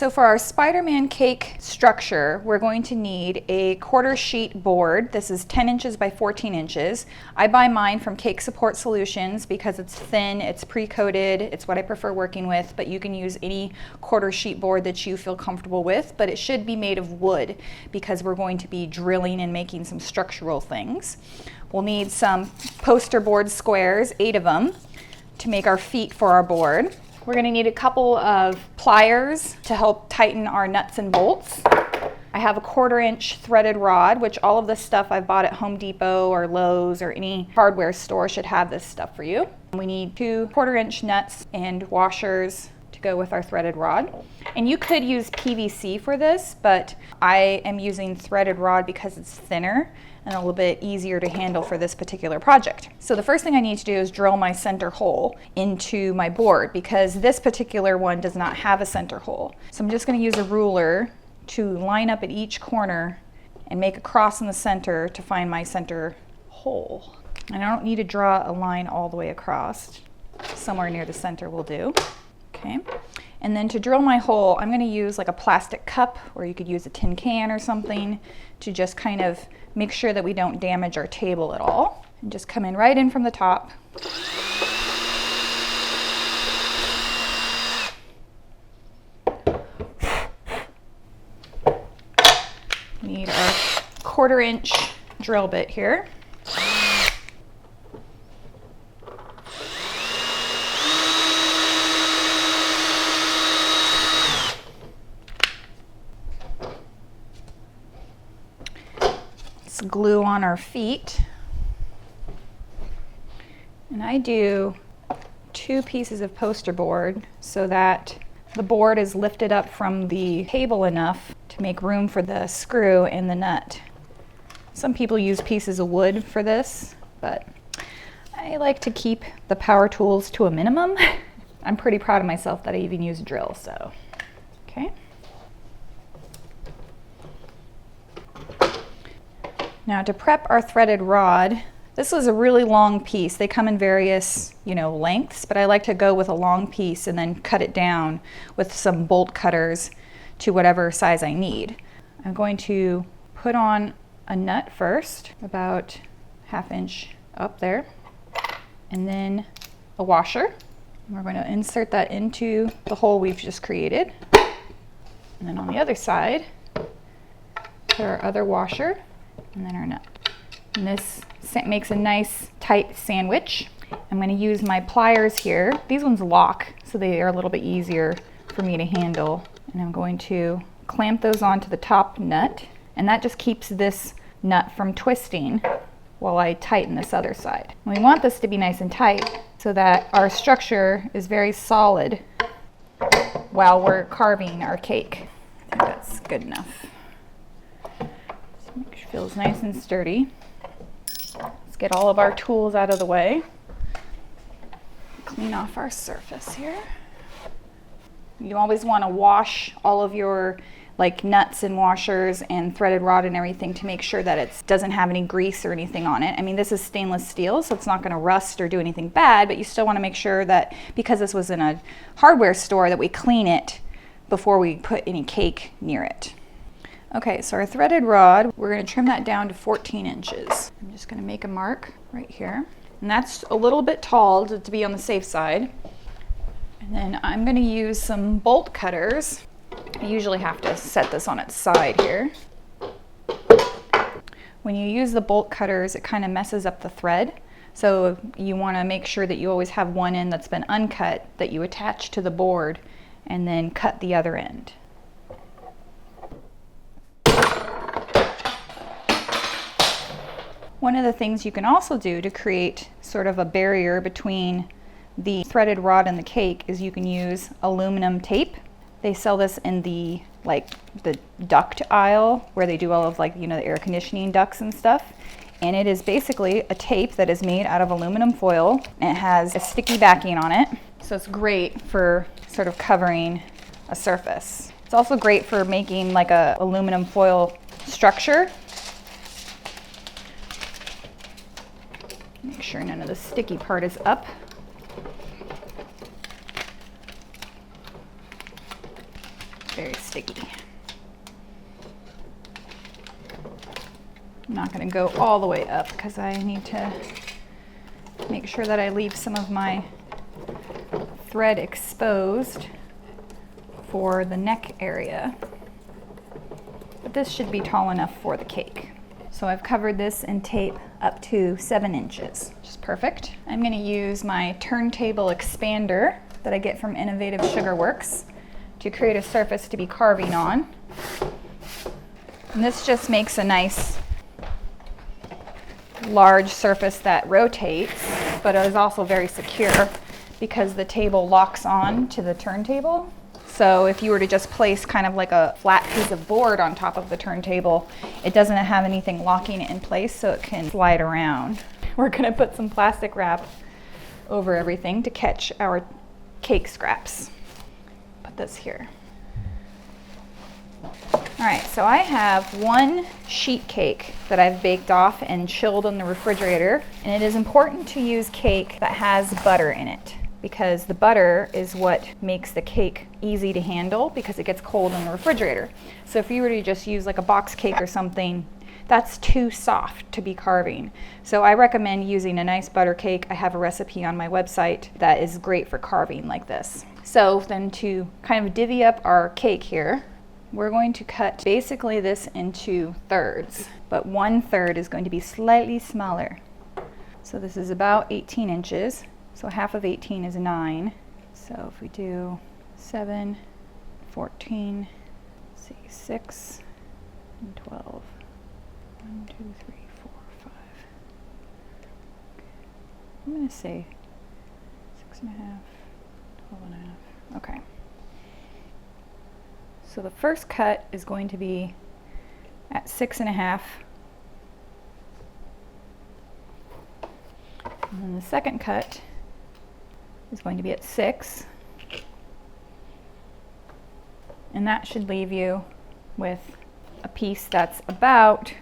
So for our Spider-Man cake structure, we're going to need a 1/4 sheet board. This is 10 inches by 14 inches. I buy mine from Cake Support Solutions because it's thin, it's pre-coated, it's what I prefer working with, but you can use any 1/4 sheet board that you feel comfortable with, but it should be made of wood because we're going to be drilling and making some structural things. We'll need some poster board squares, 8 of them, to make our feet for our board. We're going to need a couple of pliers to help tighten our nuts and bolts. I have a 1/4 inch threaded rod, which all of this stuff I've bought at Home Depot or Lowe's or any hardware store should have this stuff for you. We need 2 1/4 inch nuts and washers to go with our threaded rod. And you could use PVC for this, but I am using threaded rod because it's thinner and a little bit easier to handle for this particular project. So the first thing I need to do is drill my center hole into my board because this particular one does not have a center hole. So I'm just going to use a ruler to line up at each corner and make a cross in the center to find my center hole. And I don't need to draw a line all the way across. Somewhere near the center will do. Okay. And then to drill my hole, I'm going to use like a plastic cup, or you could use a tin can or something to just kind of make sure that we don't damage our table at all. And just come in right in from the top. Need our 1/4 inch drill bit here. Glue on our feet, and I do 2 pieces of poster board so that the board is lifted up from the table enough to make room for the screw and the nut. Some people use pieces of wood for this, but I like to keep the power tools to a minimum. I'm pretty proud of myself that I even use a drill, so okay. Now to prep our threaded rod, this was a really long piece. They come in various, lengths, but I like to go with a long piece and then cut it down with some bolt cutters to whatever size I need. I'm going to put on a nut first, about 1/2 inch up there, and then a washer. And we're going to insert that into the hole we've just created. And then on the other side, put our other washer, and then our nut. And this makes a nice tight sandwich. I'm going to use my pliers here. These ones lock, so they are a little bit easier for me to handle. And I'm going to clamp those onto the top nut, and that just keeps this nut from twisting while I tighten this other side. And we want this to be nice and tight so that our structure is very solid while we're carving our cake. I think that's good enough. Make sure it feels nice and sturdy. Let's get all of our tools out of the way. Clean off our surface here. You always want to wash all of your nuts and washers and threaded rod and everything to make sure that it doesn't have any grease or anything on it. I mean, this is stainless steel, so it's not going to rust or do anything bad, but you still want to make sure that because this was in a hardware store that we clean it before we put any cake near it. Okay, so our threaded rod, we're going to trim that down to 14 inches. I'm just going to make a mark right here. And that's a little bit tall to be on the safe side. And then I'm going to use some bolt cutters. I usually have to set this on its side here. When you use the bolt cutters, it kind of messes up the thread. So you want to make sure that you always have one end that's been uncut that you attach to the board and then cut the other end. One of the things you can also do to create sort of a barrier between the threaded rod and the cake is you can use aluminum tape. They sell this in the duct aisle where they do all of the air conditioning ducts and stuff. And it is basically a tape that is made out of aluminum foil, and it has a sticky backing on it. So it's great for sort of covering a surface. It's also great for making like a aluminum foil structure. Make sure none of the sticky part is up. very sticky. I'm not going to go all the way up because I need to make sure that I leave some of my thread exposed for the neck area. But this should be tall enough for the cake. So I've covered this in tape up to 7 inches, which is perfect. I'm going to use my turntable expander that I get from Innovative Sugar Works to create a surface to be carving on. And this just makes a nice large surface that rotates, but it is also very secure because the table locks on to the turntable. So if you were to just place kind of like a flat piece of board on top of the turntable, it doesn't have anything locking it in place, so it can slide around. We're gonna put some plastic wrap over everything to catch our cake scraps. Put this here. All right, so I have 1 sheet cake that I've baked off and chilled in the refrigerator, and it is important to use cake that has butter in it, because the butter is what makes the cake easy to handle because it gets cold in the refrigerator. So if you were to just use like a box cake or something, that's too soft to be carving. So I recommend using a nice butter cake. I have a recipe on my website that is great for carving like this. So then to kind of divvy up our cake here, we're going to cut basically this into thirds, but 1/3 is going to be slightly smaller. So this is about 18 inches. So half of 18 is 9. So if we do 7, 14, let's see, 6, and 12. 1, 2, 3, 4, 5. I'm going to say 6.5, 12.5. Okay. So the first cut is going to be at 6.5. And then the second cut is going to be at 6. And that should leave you with a piece that's about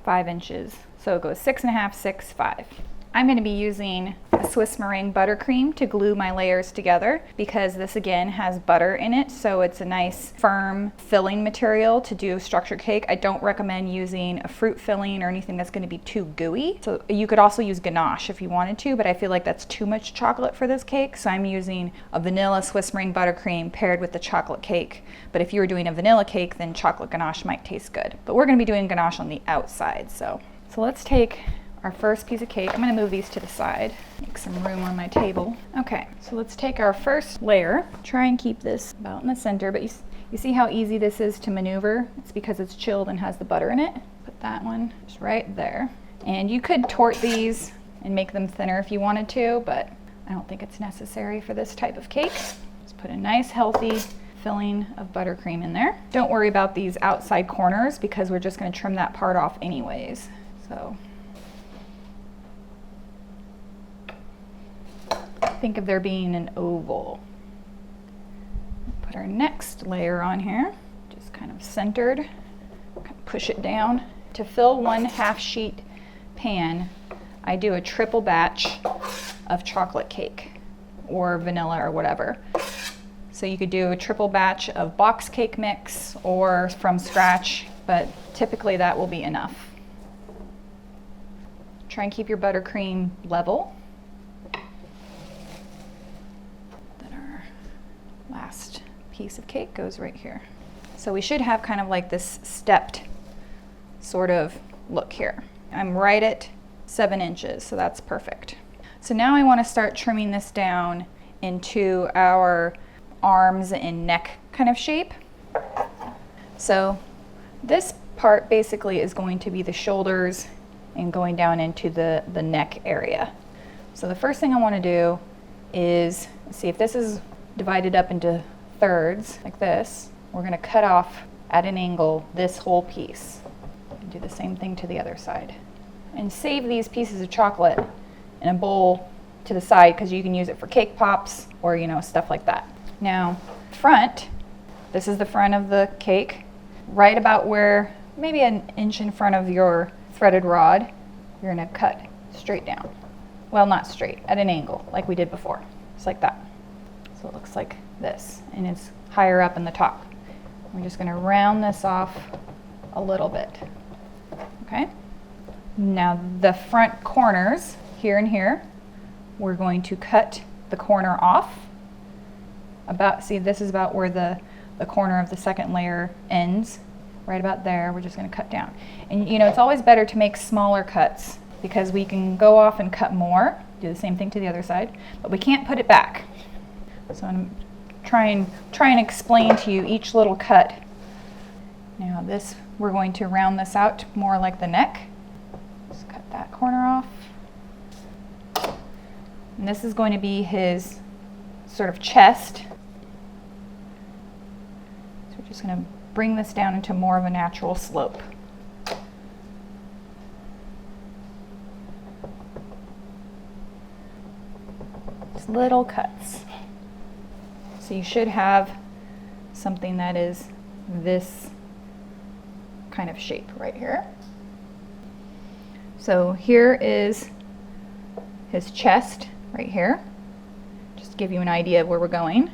5 inches. So it goes 6.5, 6, 5. I'm going to be using a Swiss meringue buttercream to glue my layers together because this again has butter in it, so it's a nice firm filling material to do a structured cake. I don't recommend using a fruit filling or anything that's going to be too gooey. So you could also use ganache if you wanted to, but I feel like that's too much chocolate for this cake, so I'm using a vanilla Swiss meringue buttercream paired with the chocolate cake. But if you were doing a vanilla cake, then chocolate ganache might taste good. But we're going to be doing ganache on the outside. So let's take our first piece of cake. I'm going to move these to the side, make some room on my table. Okay, so let's take our first layer. Try and keep this about in the center, but you see how easy this is to maneuver? It's because it's chilled and has the butter in it. Put that one just right there. And you could tort these and make them thinner if you wanted to, but I don't think it's necessary for this type of cake. Just put a nice healthy filling of buttercream in there. Don't worry about these outside corners because we're just going to trim that part off anyways. So think of there being an oval. Put our next layer on here, just kind of centered, push it down. To fill 1/2 sheet pan, I do a triple batch of chocolate cake or vanilla or whatever. So you could do a triple batch of box cake mix or from scratch, but typically that will be enough. Try and keep your buttercream level. Last piece of cake goes right here. So we should have kind of like this stepped sort of look here. I'm right at 7 inches, so that's perfect. So now I want to start trimming this down into our arms and neck kind of shape. So this part basically is going to be the shoulders and going down into the neck area. So the first thing I want to do is, see if this is divided up into thirds like this, we're going to cut off at an angle this whole piece and do the same thing to the other side. And save these pieces of chocolate in a bowl to the side because you can use it for cake pops or stuff like that. Now front, this is the front of the cake, right about where, maybe an inch in front of your threaded rod, you're going to cut straight down. Well, not straight, at an angle like we did before, just like that. So it looks like this, and it's higher up in the top. We're just going to round this off a little bit. Okay? Now the front corners, here and here, we're going to cut the corner off. See, this is about where the corner of the second layer ends. Right about there, we're just going to cut down. And you know, it's always better to make smaller cuts because we can go off and cut more, do the same thing to the other side, but we can't put it back. So I'm try and explain to you each little cut. Now this, we're going to round this out more like the neck. Just cut that corner off. And this is going to be his sort of chest. So we're just going to bring this down into more of a natural slope. Just little cuts. So you should have something that is this kind of shape right here. So here is his chest right here, just to give you an idea of where we're going.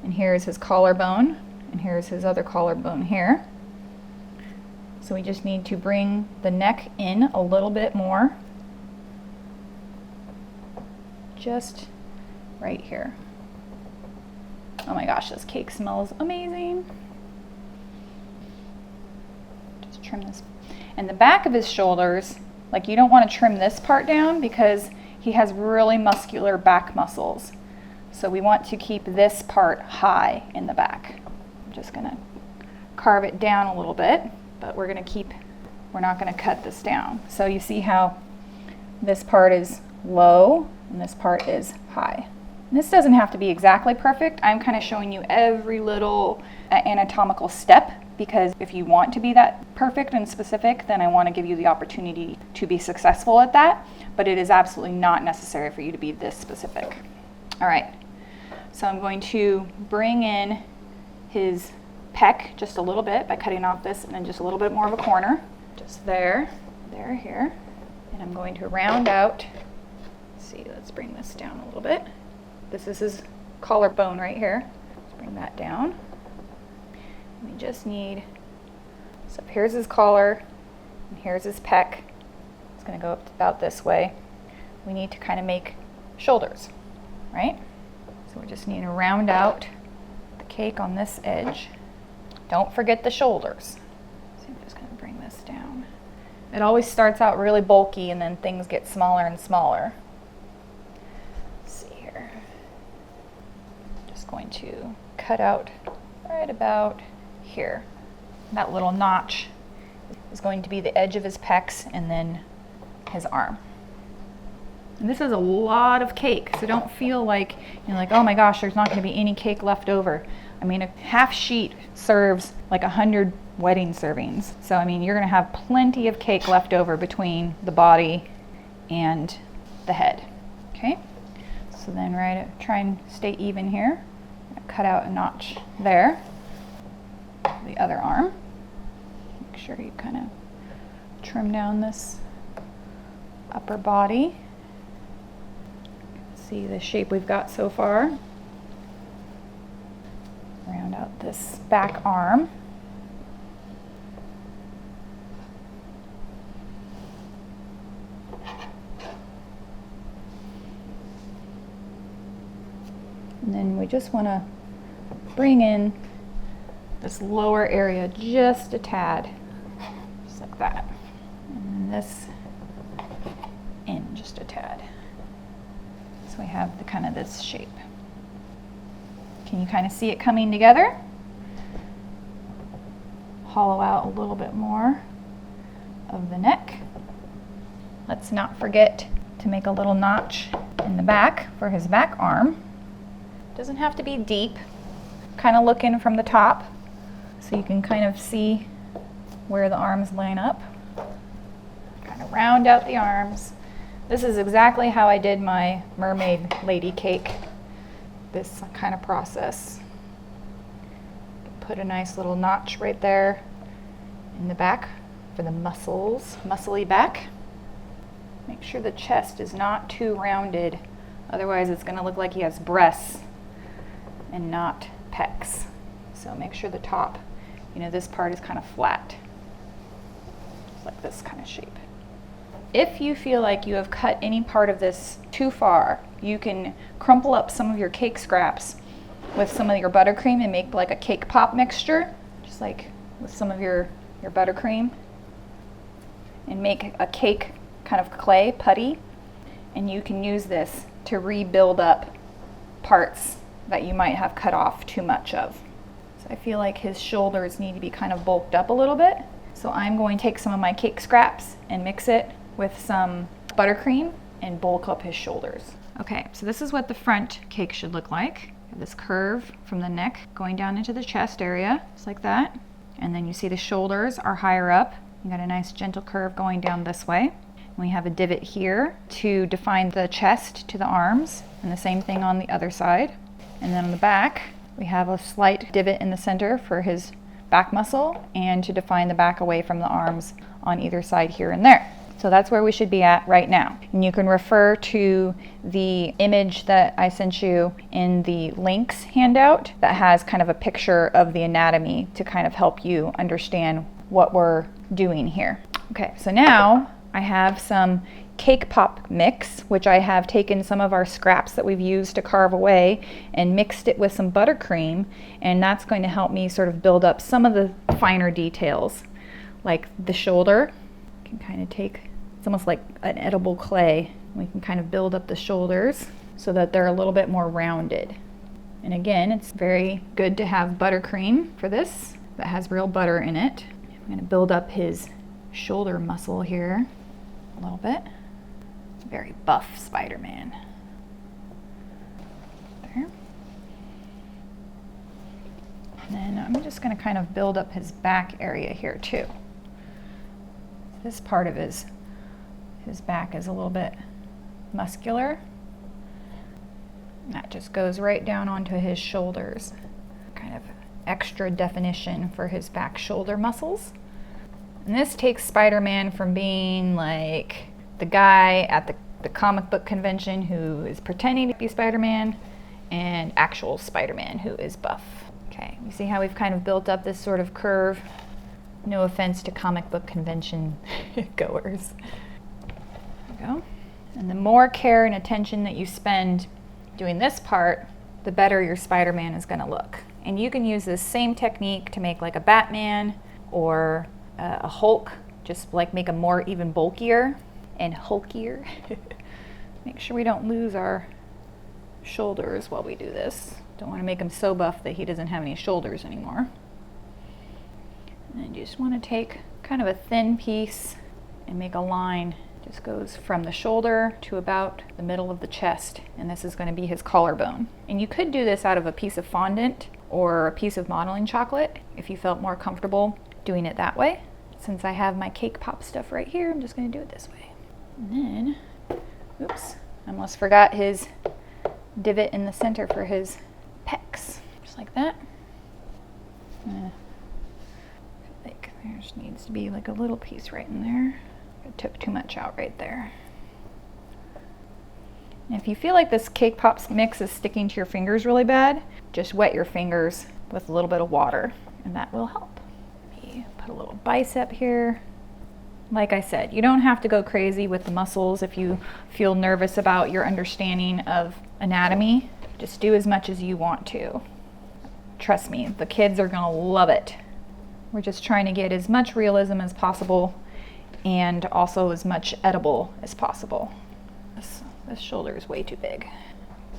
And here's his collarbone, and here's his other collarbone here. So we just need to bring the neck in a little bit more, just right here. Oh my gosh, this cake smells amazing. Just trim this. And the back of his shoulders, like you don't want to trim this part down because he has really muscular back muscles. So we want to keep this part high in the back. I'm just gonna carve it down a little bit, but we're not gonna cut this down. So you see how this part is low and this part is high. And this doesn't have to be exactly perfect. I'm kind of showing you every little anatomical step because if you want to be that perfect and specific, then I want to give you the opportunity to be successful at that, but it is absolutely not necessary for you to be this specific. All right, so I'm going to bring in his pec just a little bit by cutting off this and then just a little bit more of a corner. Just there, here. And I'm going to round out, let's bring this down a little bit. This is his collarbone right here. Let's bring that down. We just need, so here's his collar, and here's his pec. It's going to go up about this way. We need to kind of make shoulders, right? So we just need to round out the cake on this edge. Don't forget the shoulders. So I'm just going to bring this down. It always starts out really bulky and then things get smaller and smaller. Let's see here. Just going to cut out right about here. That little notch is going to be the edge of his pecs and then his arm. And this is a lot of cake, so don't feel like you're like, oh my gosh, there's not going to be any cake left over. I mean, a half sheet serves like 100 wedding servings. So I mean, you're going to have plenty of cake left over between the body and the head. Okay? So then try and stay even here. Cut out a notch there. The other arm. Make sure you kind of trim down this upper body. See the shape we've got so far. Round out this back arm. And then we just want to bring in this lower area just a tad, just like that. And this in just a tad. So we have the kind of this shape. Can you kind of see it coming together? Hollow out a little bit more of the neck. Let's not forget to make a little notch in the back for his back arm. Doesn't have to be deep. Kind of look in from the top so you can kind of see where the arms line up. Kind of round out the arms. This is exactly how I did my mermaid lady cake. This kind of process. Put a nice little notch right there in the back for the muscles, muscly back. Make sure the chest is not too rounded, otherwise it's going to look like he has breasts and not pecs. So make sure the top, this part is kind of flat. It's like this kind of shape. If you feel like you have cut any part of this too far, you can crumple up some of your cake scraps with some of your buttercream and make like a cake pop mixture, just like with some of your buttercream, and make a cake kind of clay putty. And you can use this to rebuild up parts that you might have cut off too much of. So I feel like his shoulders need to be kind of bulked up a little bit. So I'm going to take some of my cake scraps and mix it with some buttercream and bulk up his shoulders. Okay, so this is what the front cake should look like. You have this curve from the neck going down into the chest area, just like that. And then you see the shoulders are higher up. You got a nice gentle curve going down this way. We have a divot here to define the chest to the arms, and the same thing on the other side. And then on the back, we have a slight divot in the center for his back muscle and to define the back away from the arms on either side here and there. So that's where we should be at right now. And you can refer to the image that I sent you in the links handout that has kind of a picture of the anatomy to kind of help you understand what we're doing here. Okay, so now I have some cake pop mix, which I have taken some of our scraps that we've used to carve away and mixed it with some buttercream, and that's going to help me sort of build up some of the finer details, like the shoulder. You can kind of take, it's almost like an edible clay. We can kind of build up the shoulders so that they're a little bit more rounded. And again, it's very good to have buttercream for this that has real butter in it. I'm going to build up his shoulder muscle here a little bit. Very buff Spider-Man. There. And then I'm just going to kind of build up his back area here too. This part of his back is a little bit muscular. And that just goes right down onto his shoulders. Kind of extra definition for his back shoulder muscles. And this takes Spider-Man from being like the guy at the comic book convention who is pretending to be Spider-Man and actual Spider-Man who is buff. Okay, you see how we've kind of built up this sort of curve? No offense to comic book convention goers. There we go. And the more care and attention that you spend doing this part, the better your Spider-Man is going to look. And you can use this same technique to make like a Batman or a Hulk, just like make them more even bulkier and hulkier. Make sure we don't lose our shoulders while we do this. Don't want to make him so buff that he doesn't have any shoulders anymore. And then you just want to take kind of a thin piece and make a line. Just goes from the shoulder to about the middle of the chest, and this is going to be his collarbone. And you could do this out of a piece of fondant or a piece of modeling chocolate if you felt more comfortable doing it that way. Since I have my cake pop stuff right here, I'm just going to do it this way. And then, oops, I almost forgot his divot in the center for his pecs. Just like that. Like there just needs to be like a little piece right in there. I took too much out right there. And if you feel like this cake pops mix is sticking to your fingers really bad, just wet your fingers with a little bit of water and that will help. Put a little bicep here. Like I said, you don't have to go crazy with the muscles if you feel nervous about your understanding of anatomy. Just do as much as you want to. Trust me, the kids are gonna love it. We're just trying to get as much realism as possible and also as much edible as possible. This shoulder is way too big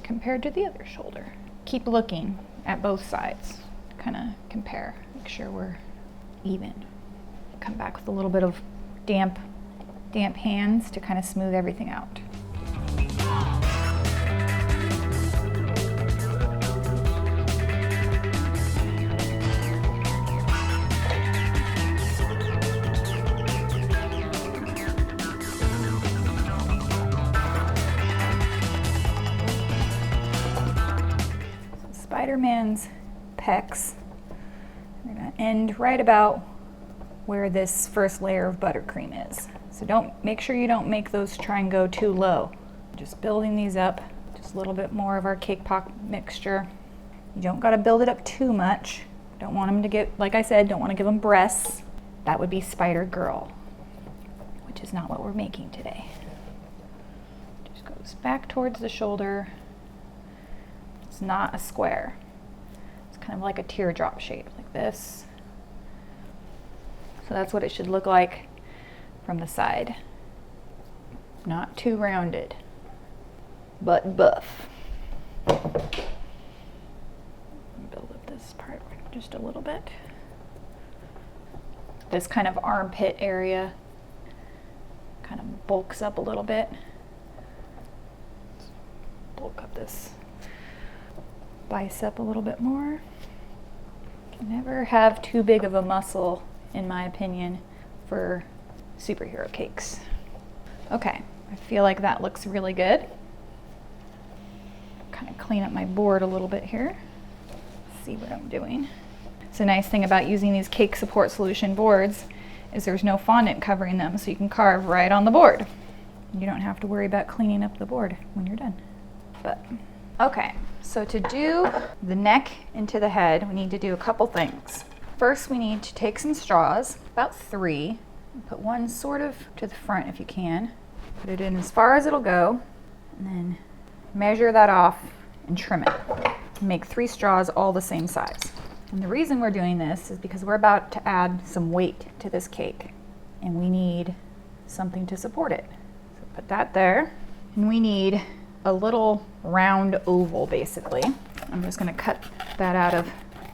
compared to the other shoulder. Keep looking at both sides, kind of compare, make sure we're even. Come back with a little bit of damp hands to kind of smooth everything out. Spider-Man's pecs are going to end right about where this first layer of buttercream is. So make sure you don't make those try and go too low. Just building these up, just a little bit more of our cake pop mixture. You don't got to build it up too much. Don't want them to get, like I said, don't want to give them breasts. That would be Spider Girl, which is not what we're making today. Just goes back towards the shoulder. It's not a square. It's kind of like a teardrop shape, like this. So that's what it should look like from the side. Not too rounded, but buff. Build up this part just a little bit. This kind of armpit area kind of bulks up a little bit. Bulk up this bicep a little bit more. Can never have too big of a muscle, in my opinion, for superhero cakes. Okay, I feel like that looks really good. Kind of clean up my board a little bit here. See what I'm doing. It's a nice thing about using these cake support solution boards is there's no fondant covering them, so you can carve right on the board. You don't have to worry about cleaning up the board when you're done. But okay, so to do the neck into the head, we need to do a couple things. First, we need to take some straws, about 3, and put one sort of to the front if you can. Put it in as far as it'll go, and then measure that off and trim it. Make 3 straws all the same size. And the reason we're doing this is because we're about to add some weight to this cake, and we need something to support it. So put that there, and we need a little round oval, basically. I'm just gonna cut that out of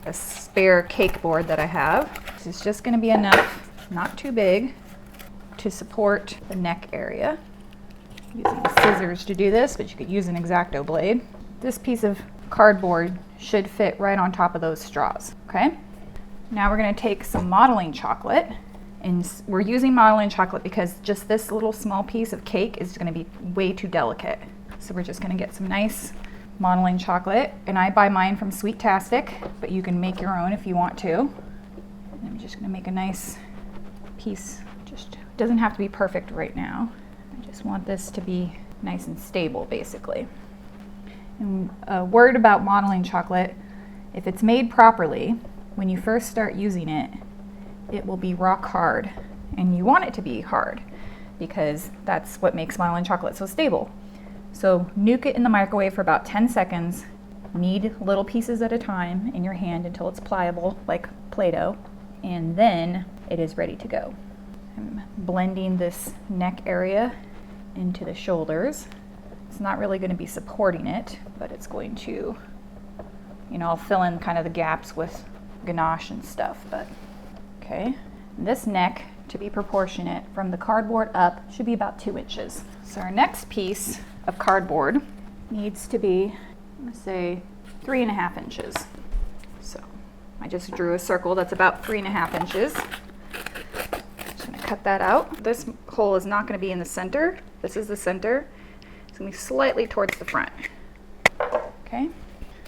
a spare cake board that I have. This is just gonna be enough, not too big, to support the neck area. Using scissors to do this, but you could use an X-Acto blade. This piece of cardboard should fit right on top of those straws, okay? Now we're gonna take some modeling chocolate, and we're using modeling chocolate because just this little small piece of cake is gonna be way too delicate. So we're just gonna get some nice modeling chocolate, and I buy mine from Sweet-tastic, but you can make your own if you want to. And I'm just gonna make a nice piece. Just doesn't have to be perfect right now. I just want this to be nice and stable, basically. And a word about modeling chocolate, if it's made properly, when you first start using it, it will be rock hard. And you want it to be hard because that's what makes modeling chocolate so stable. So nuke it in the microwave for about 10 seconds. Knead little pieces at a time in your hand until it's pliable, like Play-Doh, and then it is ready to go. I'm blending this neck area into the shoulders. It's not really going to be supporting it, but it's going to, you know, I'll fill in kind of the gaps with ganache and stuff, but okay. And this neck, to be proportionate from the cardboard up, should be about 2 inches. So our next piece of cardboard needs to be, I'm going to say 3.5 inches. So I just drew a circle that's about 3.5 inches. Just going to cut that out. This hole is not going to be in the center. This is the center. It's going to be slightly towards the front. Okay,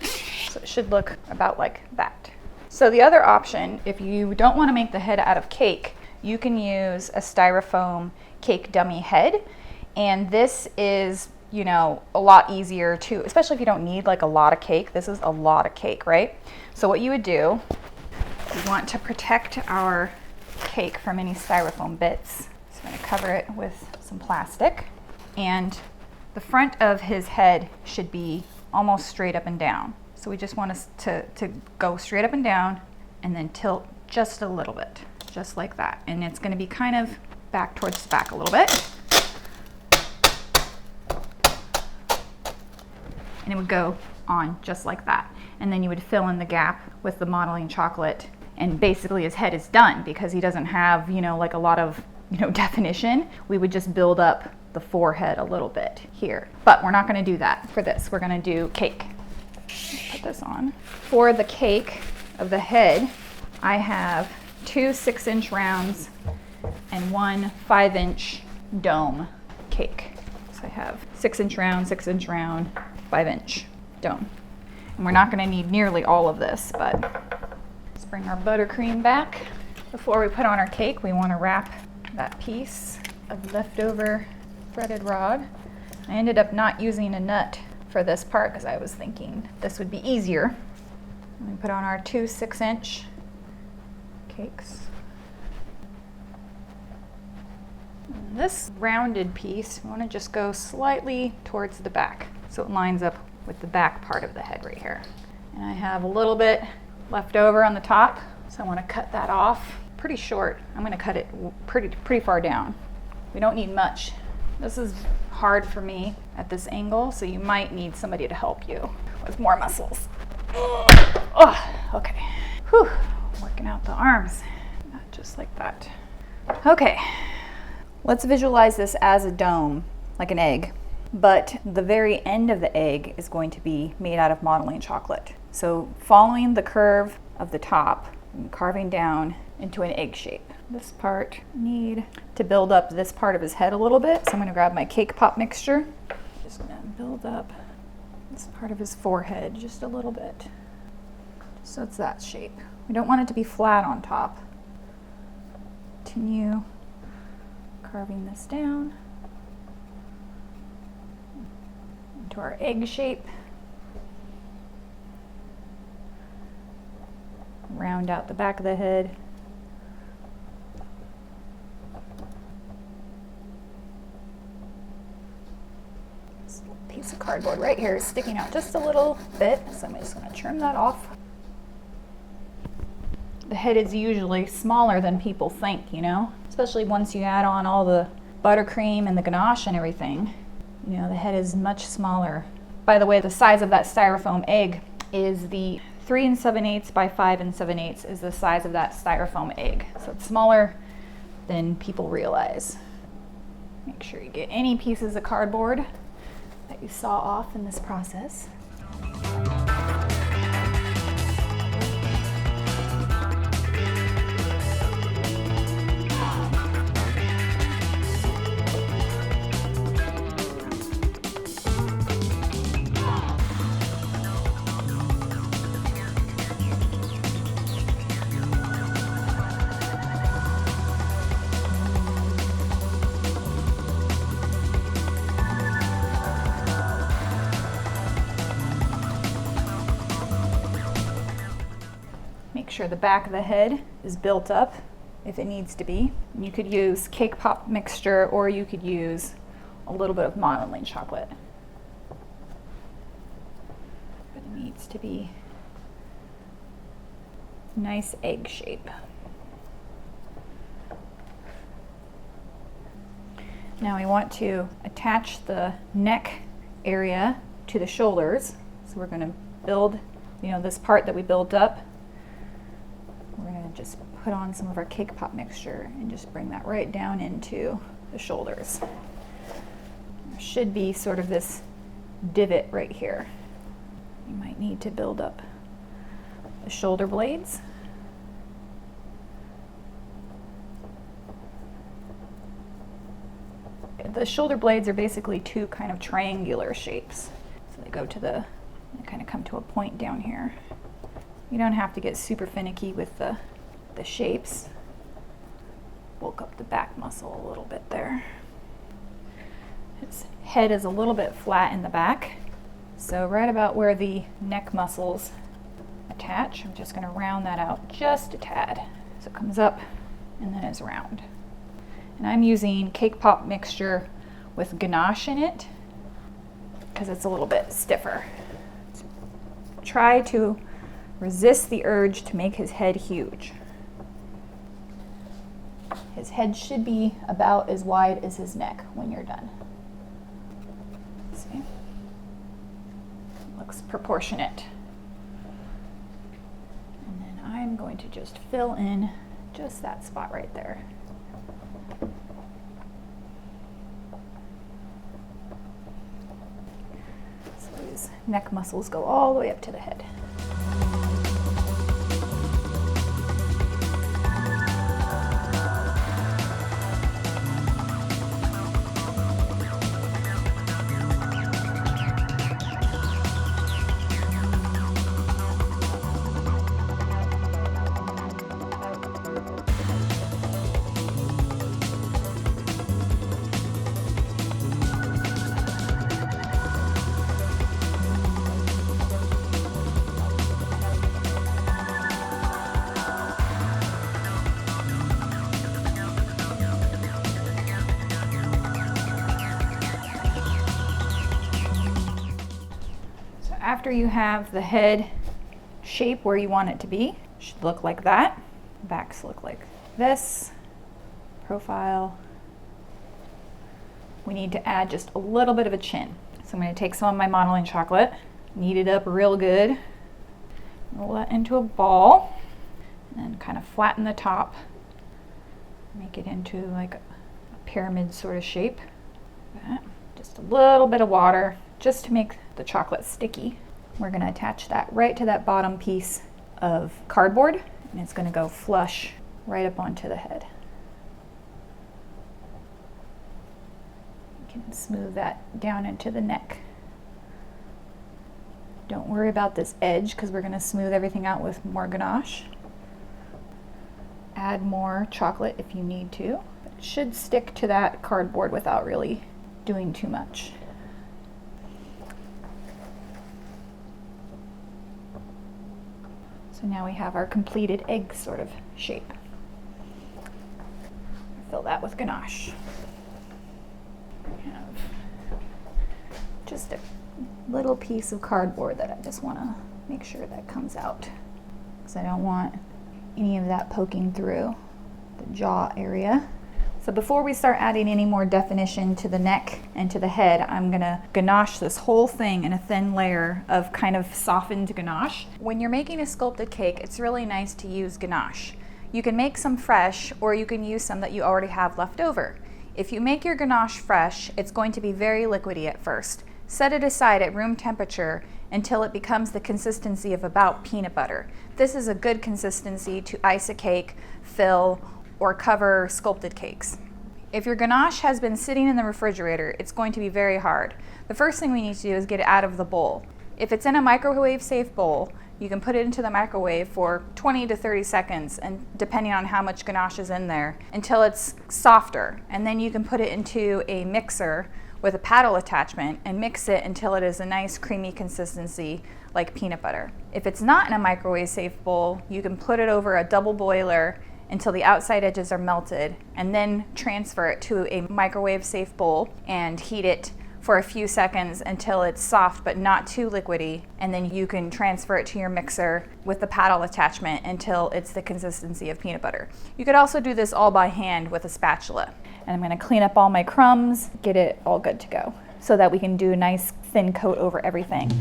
so it should look about like that. So the other option, if you don't want to make the head out of cake, you can use a styrofoam cake dummy head. And this is, you know, a lot easier to, especially if you don't need like a lot of cake. This is a lot of cake, right? So what you would do, you want to protect our cake from any styrofoam bits. So I'm going to cover it with some plastic. And the front of his head should be almost straight up and down. So we just want us to go straight up and down and then tilt just a little bit, just like that. And it's going to be kind of back towards the back a little bit. And it would go on just like that. And then you would fill in the gap with the modeling chocolate, and basically his head is done because he doesn't have, you know, like a lot of, you know, definition. We would just build up the forehead a little bit here. But we're not going to do that for this. We're going to do cake. Put this on. For the cake of the head, I have 2 6-inch rounds and 1 5-inch dome cake. So I have 6-inch round, 6-inch round, 5-inch dome. And we're not going to need nearly all of this, but let's bring our buttercream back. Before we put on our cake, we want to wrap that piece of leftover threaded rod. I ended up not using a nut for this part because I was thinking this would be easier. We put on our 2 6-inch cakes. And this rounded piece, we want to just go slightly towards the back so it lines up with the back part of the head right here. And I have a little bit left over on the top, so I want to cut that off. Pretty short. I'm going to cut it pretty far down. We don't need much. This is hard for me at this angle, so you might need somebody to help you with more muscles. Oh, okay. Whew. Working out the arms. Not just like that. Okay. Let's visualize this as a dome, like an egg. But the very end of the egg is going to be made out of modeling chocolate. So following the curve of the top and carving down into an egg shape. This part, need to build up this part of his head a little bit. So I'm gonna grab my cake pop mixture. Just gonna build up this part of his forehead just a little bit. So it's that shape. We don't want it to be flat on top. Continue carving this down into our egg shape. Round out the back of the head. This little piece of cardboard right here is sticking out just a little bit, so I'm just going to trim that off. The head is usually smaller than people think, you know, especially once you add on all the buttercream and the ganache and everything. You know, the head is much smaller. By the way, the size of that styrofoam egg is the 3 7/8 by 5 7/8 is the size of that styrofoam egg. So it's smaller than people realize. Make sure you get any pieces of cardboard that you saw off in this process. Make sure the back of the head is built up if it needs to be. You could use cake pop mixture or you could use a little bit of modeling chocolate. But it needs to be nice egg shape. Now we want to attach the neck area to the shoulders. So we're going to build, you know, this part that we built up. We're going to just put on some of our cake pop mixture and just bring that right down into the shoulders. There should be sort of this divot right here. You might need to build up the shoulder blades. The shoulder blades are basically two kind of triangular shapes. So they go to they kind of come to a point down here. You don't have to get super finicky with the shapes. Bulk up the back muscle a little bit there. His head is a little bit flat in the back. So right about where the neck muscles attach, I'm just going to round that out just a tad. So it comes up and then is round. And I'm using cake pop mixture with ganache in it because it's a little bit stiffer. Try to resist the urge to make his head huge. His head should be about as wide as his neck when you're done. See? Looks proportionate. And then I'm going to just fill in just that spot right there. So these neck muscles go all the way up to the head. after you have the head shape where you want it to be, it should look like that. Backs look like this. Profile. We need to add just a little bit of a chin. So I'm going to take some of my modeling chocolate, knead it up real good, roll that into a ball, and then kind of flatten the top, make it into like a pyramid sort of shape. Just a little bit of water just to make the chocolate sticky. We're going to attach that right to that bottom piece of cardboard, and it's going to go flush right up onto the head. You can smooth that down into the neck. Don't worry about this edge because we're going to smooth everything out with more ganache. Add more chocolate if you need to. It should stick to that cardboard without really doing too much. So now we have our completed egg sort of shape. Fill that with ganache. We have just a little piece of cardboard that I just want to make sure that comes out because I don't want any of that poking through the jaw area. So before we start adding any more definition to the neck and to the head, I'm gonna ganache this whole thing in a thin layer of kind of softened ganache. When you're making a sculpted cake, it's really nice to use ganache. You can make some fresh, or you can use some that you already have left over. If you make your ganache fresh, it's going to be very liquidy at first. Set it aside at room temperature until it becomes the consistency of about peanut butter. This is a good consistency to ice a cake, fill, or cover sculpted cakes. If your ganache has been sitting in the refrigerator, it's going to be very hard. The first thing we need to do is get it out of the bowl. If it's in a microwave safe bowl, you can put it into the microwave for 20 to 30 seconds, and depending on how much ganache is in there, until it's softer. And then you can put it into a mixer with a paddle attachment and mix it until it is a nice creamy consistency like peanut butter. If it's not in a microwave safe bowl, you can put it over a double boiler until the outside edges are melted, and then transfer it to a microwave safe bowl and heat it for a few seconds until it's soft but not too liquidy, and then you can transfer it to your mixer with the paddle attachment until it's the consistency of peanut butter. You could also do this all by hand with a spatula. And I'm going to clean up all my crumbs, get it all good to go, so that we can do a nice thin coat over everything.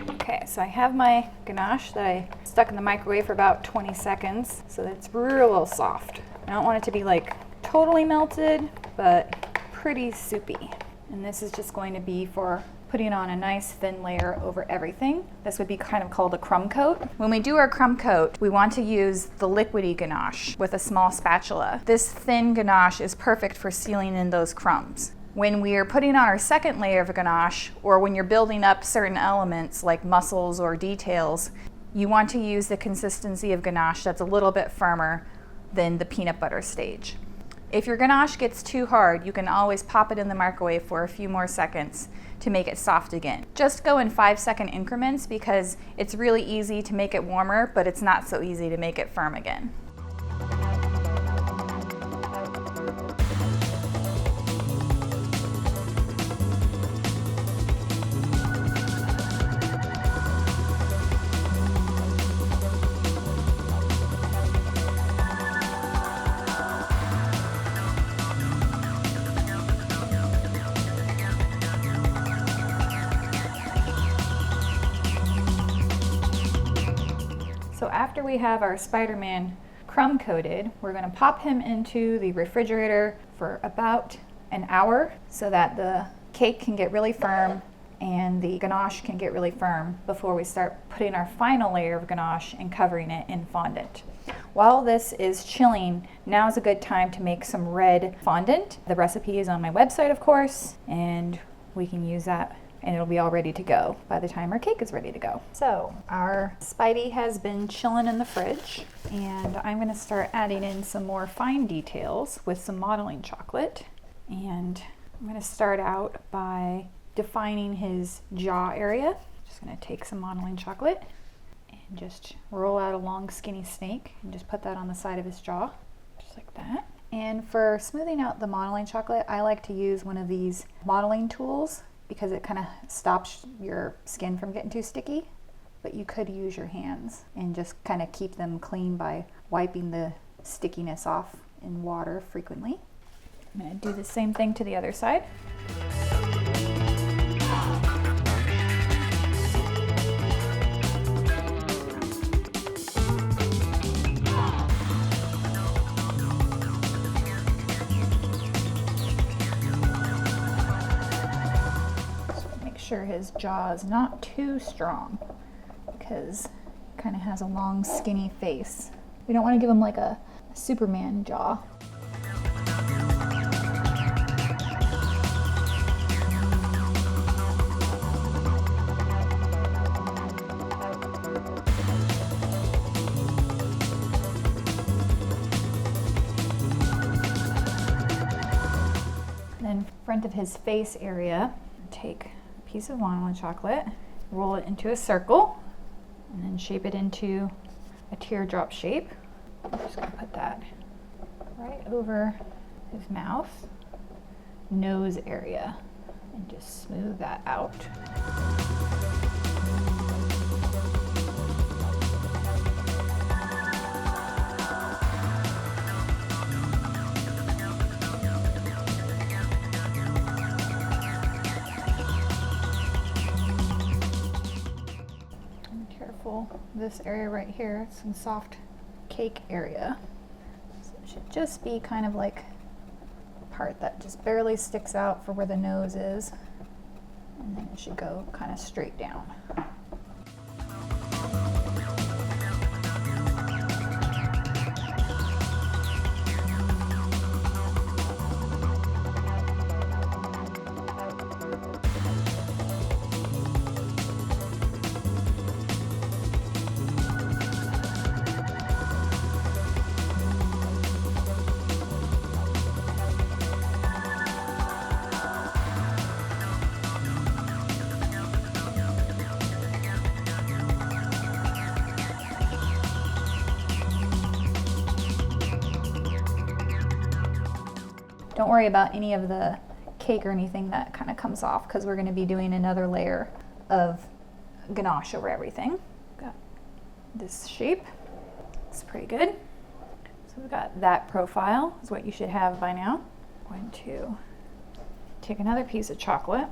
Okay, so I have my ganache that I stuck in the microwave for about 20 seconds, so that it's real soft. I don't want it to be like totally melted, but pretty soupy. And this is just going to be for putting on a nice thin layer over everything. This would be kind of called a crumb coat. When we do our crumb coat, we want to use the liquidy ganache with a small spatula. This thin ganache is perfect for sealing in those crumbs. When we are putting on our second layer of ganache, or when you're building up certain elements like muscles or details, you want to use the consistency of ganache that's a little bit firmer than the peanut butter stage. If your ganache gets too hard, you can always pop it in the microwave for a few more seconds to make it soft again. Just go in 5-second increments because it's really easy to make it warmer, but it's not so easy to make it firm again. So after we have our Spider-Man crumb coated, we're going to pop him into the refrigerator for about an hour so that the cake can get really firm and the ganache can get really firm before we start putting our final layer of ganache and covering it in fondant. While this is chilling, now is a good time to make some red fondant. The recipe is on my website, of course, and we can use that and it'll be all ready to go by the time our cake is ready to go. So our Spidey has been chilling in the fridge, and I'm going to start adding in some more fine details with some modeling chocolate. And I'm going to start out by defining his jaw area. Just going to take some modeling chocolate and just roll out a long skinny snake and just put that on the side of his jaw, just like that. And for smoothing out the modeling chocolate, I like to use one of these modeling tools. because it kind of stops your skin from getting too sticky. But you could use your hands and just kind of keep them clean by wiping the stickiness off in water frequently. I'm going to do the same thing to the other side. Make sure his jaw is not too strong, because he kind of has a long, skinny face. We don't want to give him like a Superman jaw. Then front of his face area, take a piece of vanilla chocolate, roll it into a circle, and then shape it into a teardrop shape. I'm just going to put that right over his mouth, nose area, and just smooth that out. This area right here, some soft cake area. So it should just be kind of like a part that just barely sticks out for where the nose is. And then it should go kind of straight down. Don't worry about any of the cake or anything that kind of comes off, because we're going to be doing another layer of ganache over everything. Got this shape. It's pretty good. So we've got that profile, is what you should have by now. I'm going to take another piece of chocolate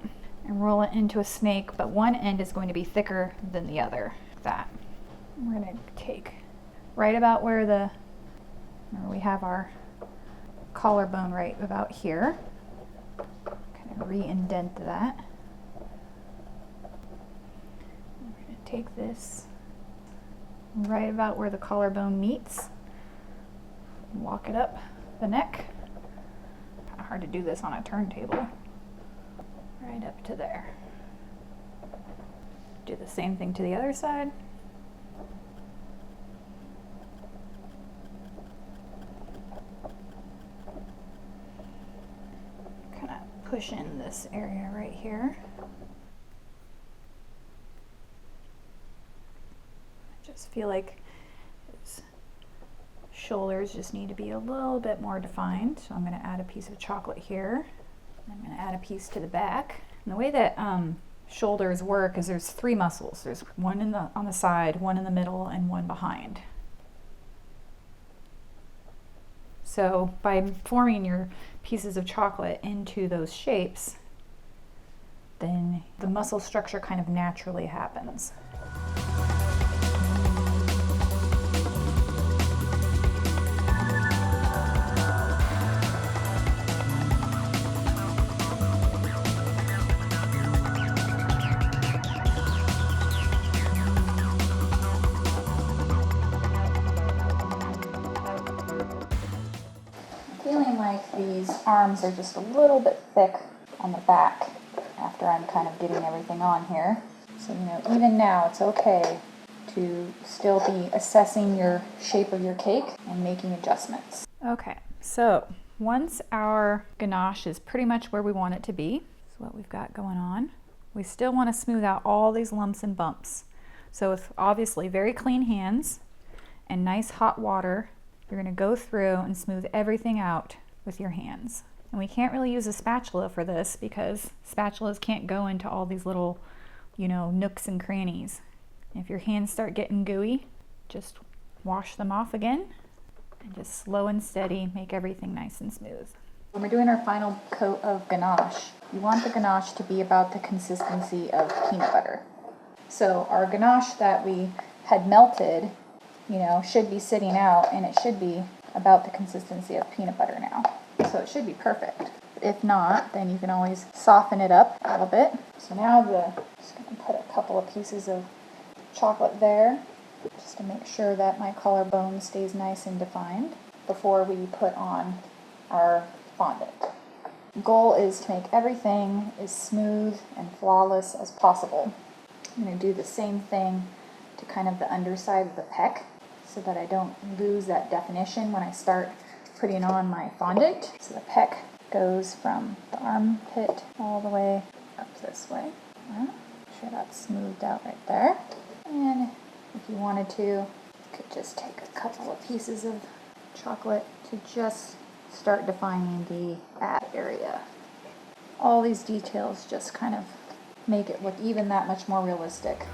and roll it into a snake, but one end is going to be thicker than the other. Like that. We're going to take right about where we have our collarbone right about here. Kind of re-indent that. We're going to take this right about where the collarbone meets, walk it up the neck. Kind of hard to do this on a turntable. Right up to there. Do the same thing to the other side. Push in this area right here. I just feel like his shoulders just need to be a little bit more defined. So I'm going to add a piece of chocolate here. I'm going to add a piece to the back. And the way that shoulders work is there's three muscles. There's one on the side, one in the middle, and one behind. So by forming your pieces of chocolate into those shapes, then the muscle structure kind of naturally happens. Feeling like these arms are just a little bit thick on the back after I'm kind of getting everything on here. So, even now it's okay to still be assessing your shape of your cake and making adjustments. Okay, so once our ganache is pretty much where we want it to be, this is what we've got going on. We still want to smooth out all these lumps and bumps. So with obviously very clean hands and nice hot water, you're going to go through and smooth everything out with your hands. And we can't really use a spatula for this because spatulas can't go into all these little, nooks and crannies. If your hands start getting gooey, just wash them off again and just slow and steady make everything nice and smooth. When we're doing our final coat of ganache, you want the ganache to be about the consistency of peanut butter. So our ganache that we had melted, should be sitting out, and it should be about the consistency of peanut butter now. So it should be perfect. If not, then you can always soften it up a little bit. So now just going to put a couple of pieces of chocolate there, just to make sure that my collarbone stays nice and defined before we put on our fondant. The goal is to make everything as smooth and flawless as possible. I'm going to do the same thing to kind of the underside of the pec so that I don't lose that definition when I start putting on my fondant. So the pec goes from the armpit all the way up this way. Make sure that's smoothed out right there. And if you wanted to, you could just take a couple of pieces of chocolate to just start defining the ab area. All these details just kind of make it look even that much more realistic.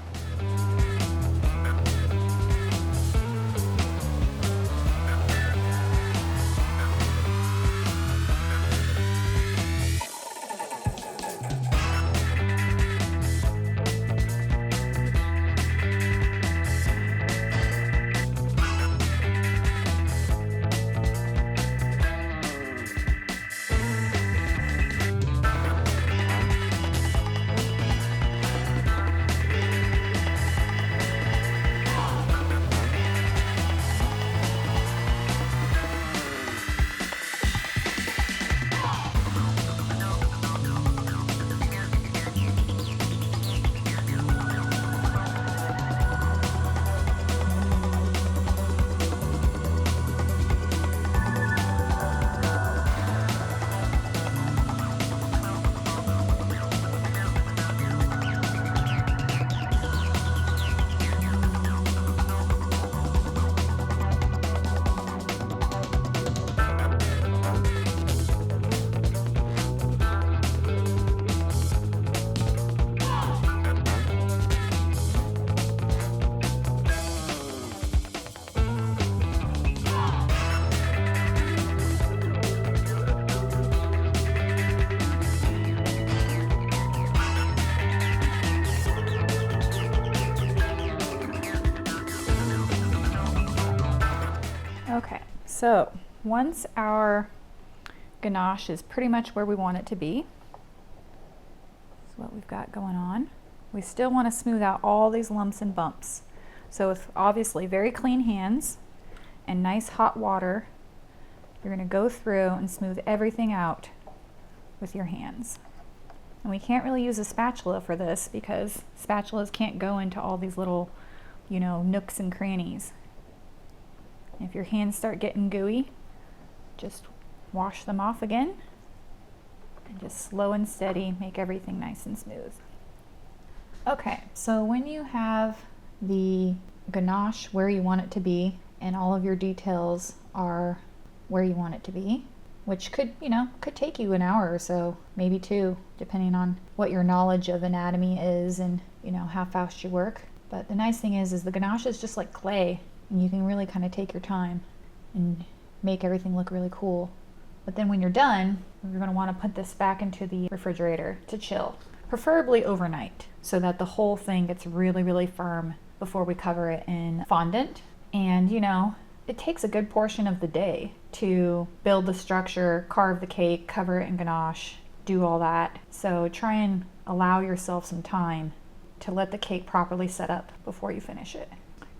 Okay, so once our ganache is pretty much where we want it to be, that's what we've got going on. We still want to smooth out all these lumps and bumps. So with obviously very clean hands and nice hot water, you're going to go through and smooth everything out with your hands. And we can't really use a spatula for this because spatulas can't go into all these little, nooks and crannies. If your hands start getting gooey, just wash them off again and just slow and steady make everything nice and smooth. Okay, so when you have the ganache where you want it to be and all of your details are where you want it to be, which could take you an hour or so, maybe two, depending on what your knowledge of anatomy is and, how fast you work. But the nice thing is the ganache is just like clay, and you can really kind of take your time and make everything look really cool. But then when you're done, you're going to want to put this back into the refrigerator to chill, preferably overnight, so that the whole thing gets really, really firm before we cover it in fondant. And it takes a good portion of the day to build the structure, carve the cake, cover it in ganache, do all that. So try and allow yourself some time to let the cake properly set up before you finish it.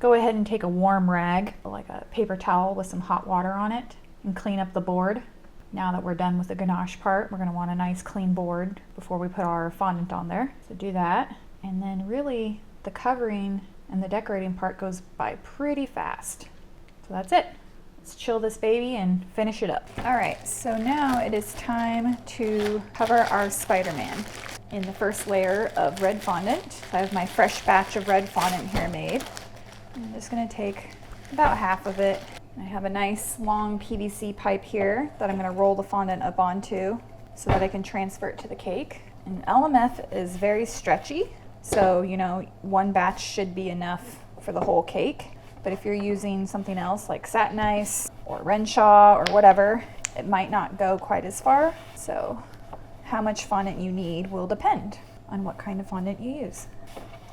Go ahead and take a warm rag, like a paper towel with some hot water on it, and clean up the board. Now that we're done with the ganache part, we're going to want a nice clean board before we put our fondant on there. So do that. And then really the covering and the decorating part goes by pretty fast. So that's it. Let's chill this baby and finish it up. All right, so now it is time to cover our Spider-Man in the first layer of red fondant. I have my fresh batch of red fondant here made. I'm just going to take about half of it I have a nice long PVC pipe here that I'm going to roll the fondant up onto so that I can transfer it to the cake. And LMF is very stretchy, so you know, one batch should be enough for the whole cake. But if you're using something else like satin ice or Renshaw or whatever, it might not go quite as far. So how much fondant you need will depend on what kind of fondant you use.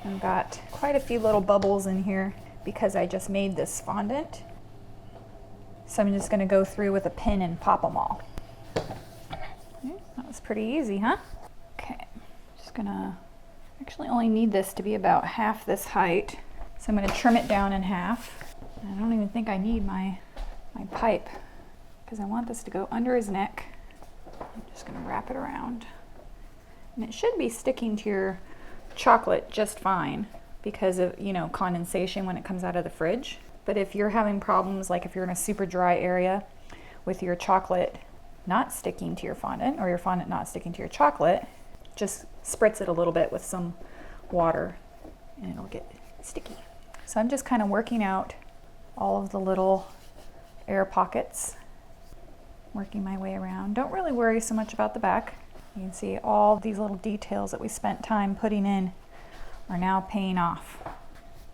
I've got quite a few little bubbles in here because I just made this fondant. So I'm just gonna go through with a pin and pop them all. Okay, that was pretty easy, huh? Okay, just gonna actually only need this to be about half this height. So I'm gonna trim it down in half. I don't even think I need my pipe because I want this to go under his neck. I'm just gonna wrap it around. And it should be sticking to your chocolate just fine because of, you know, condensation when it comes out of the fridge. But if you're having problems, like if you're in a super dry area with your chocolate not sticking to your fondant or your fondant not sticking to your chocolate, just spritz it a little bit with some water and it'll get sticky. So I'm just kind of working out all of the little air pockets, working my way around. Don't really worry so much about the back. You can see all these little details that we spent time putting in are now paying off.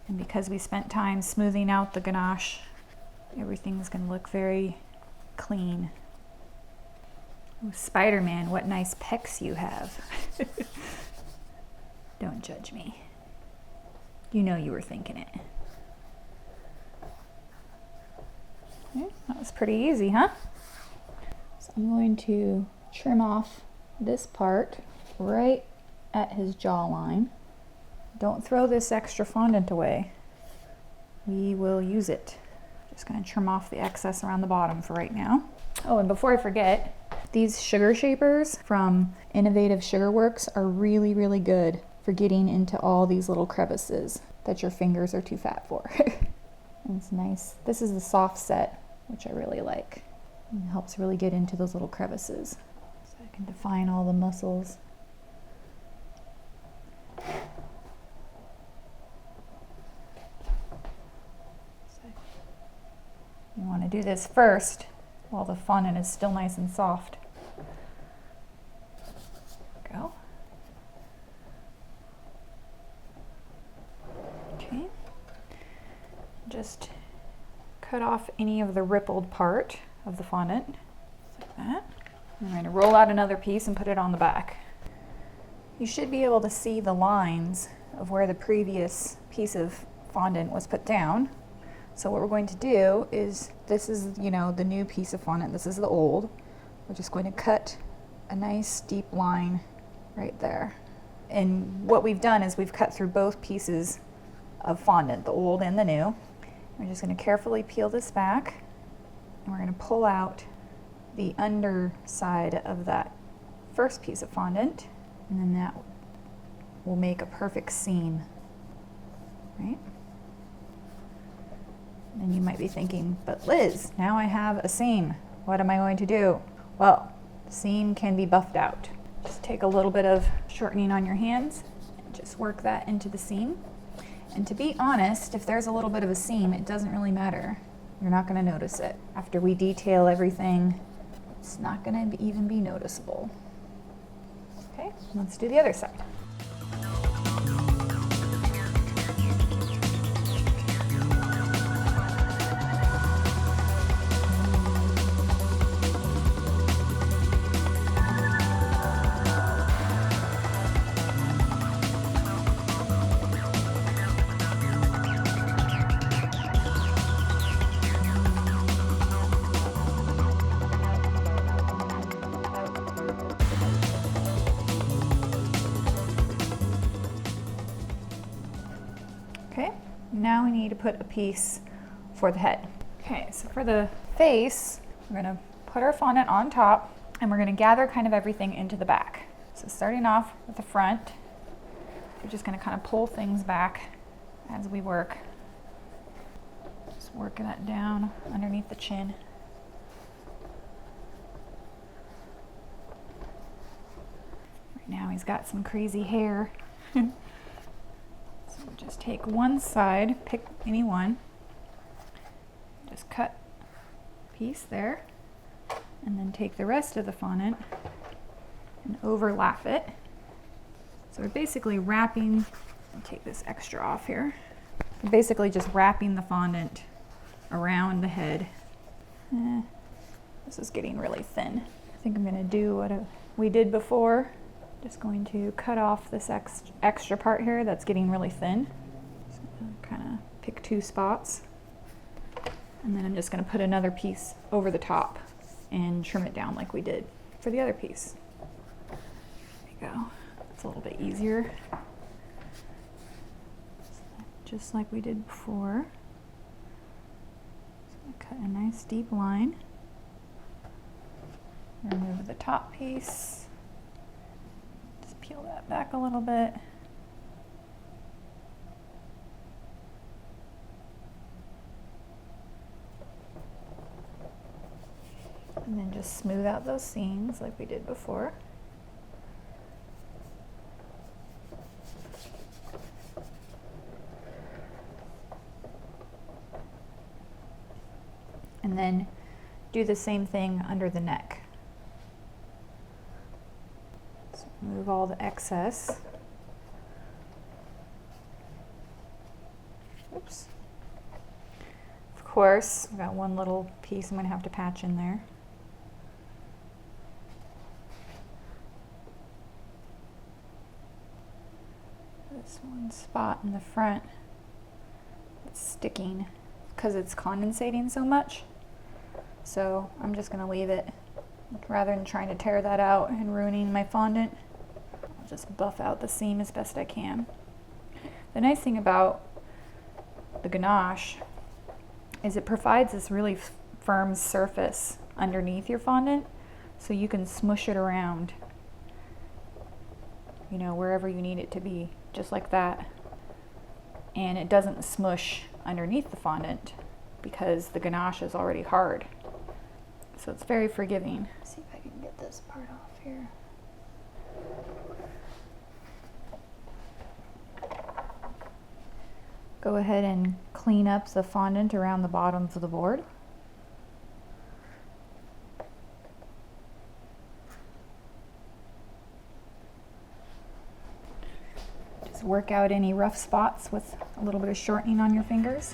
And because we spent time smoothing out the ganache, everything's going to look very clean. Oh, Spiderman, what nice pecs you have. Don't judge me. You know you were thinking it. Okay, that was pretty easy, huh? So I'm going to trim off this part right at his jawline. Don't throw this extra fondant away. We will use it. Just going to trim off the excess around the bottom for right now. Oh, and before I forget, these sugar shapers from Innovative Sugar Works are really, really good for getting into all these little crevices that your fingers are too fat for. It's nice. This is the soft set, which I really like. It helps really get into those little crevices. So I can define all the muscles. You want to do this first while the fondant is still nice and soft. Go. Okay. Just cut off any of the rippled part of the fondant, like that. I'm going to roll out another piece and put it on the back. You should be able to see the lines of where the previous piece of fondant was put down. So what we're going to do is, this is, you know, the new piece of fondant, this is the old. We're just going to cut a nice deep line right there. And what we've done is we've cut through both pieces of fondant, the old and the new. We're just going to carefully peel this back, and we're going to pull out the underside of that first piece of fondant, and then that will make a perfect seam, right? And you might be thinking, but Liz, now I have a seam. What am I going to do? Well, the seam can be buffed out. Just take a little bit of shortening on your hands and just work that into the seam. And to be honest, if there's a little bit of a seam, it doesn't really matter. You're not going to notice it. After we detail everything, it's not going to even be noticeable. Okay, let's do the other side. Okay, now we need to put a piece for the head. Okay, so for the face, we're gonna put our fondant on top and we're gonna gather kind of everything into the back. So starting off with the front, we're just gonna kind of pull things back as we work. Just working that down underneath the chin. Right now he's got some crazy hair. So just take one side, pick any one, just cut piece there, and then take the rest of the fondant and overlap it. So we're basically wrapping, I'll take this extra off here. We're basically just wrapping the fondant around the head. This is getting really thin. I think I'm gonna do what we did before. Just going to cut off this extra part here that's getting really thin. Just gonna kind of pick 2 spots. And then I'm just gonna put another piece over the top and trim it down like we did for the other piece. There you go. It's a little bit easier. Just like we did before. So cut a nice deep line. Remove the top piece. Just peel that back a little bit. And then just smooth out those seams like we did before. And then do the same thing under the neck. So remove all the excess. Oops. Of course, I've got one little piece I'm going to have to patch in there. This one spot in the front that's sticking because it's condensating so much. So I'm just going to leave it rather than trying to tear that out and ruining my fondant. I'll just buff out the seam as best I can. The nice thing about the ganache is it provides this really firm surface underneath your fondant, so you can smush it around, you know, wherever you need it to be, just like that. And it doesn't smush underneath the fondant because the ganache is already hard. So it's very forgiving. Let's see if I can get this part off here. Go ahead and clean up the fondant around the bottoms of the board. Just work out any rough spots with a little bit of shortening on your fingers.